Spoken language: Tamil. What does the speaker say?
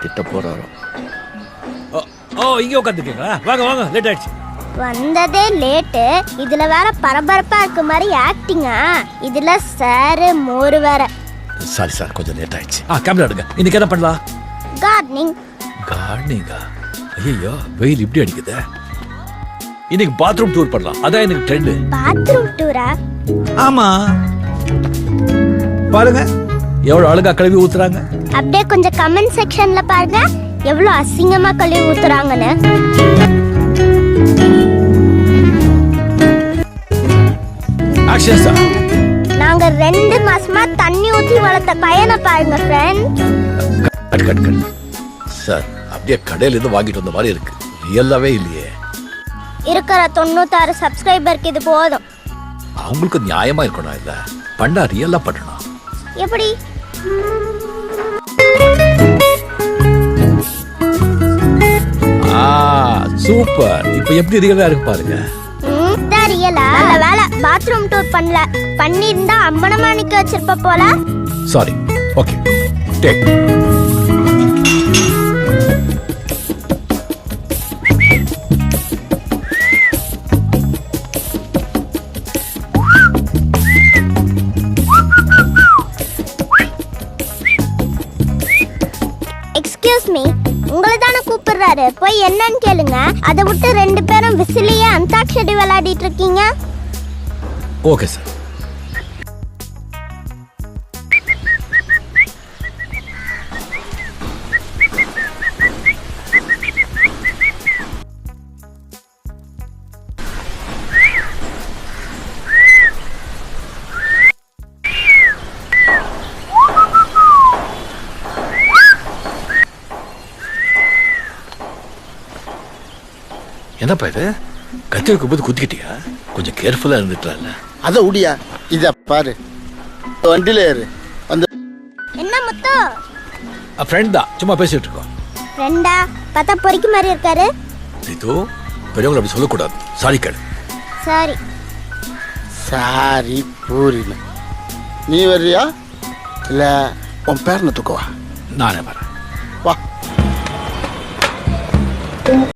திட்ட போறாரோ. ஓ இங்கே உட்காந்துருக்கீங்களா? வாங்க வாங்க, லேட் ஆயிடுச்சு. வந்ததே லேட்டு, இதுல வேற பரபரப்பா இருக்க மாதிரி ஆக்டிங்கா. இதுல சார் மோர் வேற. சாரி சார், கொஞ்சம் லேட் ஆயிடுச்சு. கேமரா எடுங்க. இன்னைக்கு என்ன பண்ணலாம்? கார்டனிங். கார்டனிங்கா? ஐயோ, வெயில் இப்படி அடிக்குதே. இன்னைக்கு பாத்ரூம் டூர் பண்ணலாம், அதான் எனக்கு ட்ரெண்ட். பாத்ரூம் டூரா? ஆமா, பாருங்க எவ்வளவு அழகா கழுவி ஊத்துறாங்க. அப்படியே கொஞ்சம் கமெண்ட் செக்ஷன்ல பாருங்க எவ்வளவு அசிங்கமா கழுவி ஊத்துறாங்கன்னு. Action sir. நாங்க 2 மாசமா தண்ணி ஊத்தி வளர்த்த பையனை பாருங்க friend. Cut cut cut. Sir, அப்படியே கடையில இருந்து வாங்கிட்டு வந்த மாதிரி இருக்கு, ரியலாவே இல்லையே. இருக்கிற 96 சப்ஸ்கிரைபருக்கு இது போதும். அவங்களுக்கு நியாயமா இருக்கணும், இல்ல பண்ணா ரியலா பண்ணணும். எப்படி? சூப்பர். இப்போ எப்படி ரியலா இருக்கு பாருங்க. ரியலா? நல்ல வேலை பாத்ரூம் டூர் பண்ணல, பண்ணிருந்தா அம்மனமா நிக்க வச்சிருப்ப போல. Sorry. Okay, take. Excuse me, உங்களை தானே கூப்பிடுறாரு, போய் என்னன்னு கேளுங்க. அதை விட்டு 2 பேரும் விசிலியே அந்தாக்ஷரி விளையாடிட்டு இருக்கீங்க. Okay sir. என்னப்பா இது? கத்தி வைக்கும் போது குத்திக்கிட்டியா? கொஞ்சம் கேர்ஃபுல்லா இருந்துக்கலாம்ல. அத உடியா, இத பாரு, வண்டியில ஏறு. வந்து என்ன முத்து? ஃப்ரெண்ட் தான், சும்மா பேசிட்டு இருக்கோம். ஃப்ரெண்டா? பார்த்தா பொறுக்கி மாதிரி இருக்காரு. இது பெரியவங்களை அப்படி சொல்லக்கூடாது. சாரி கேளு. சரி. சாரி பூரில. நீ வர்றியா இல்ல உன் பேரனை தூக்கவா? நானே வரேன். வா.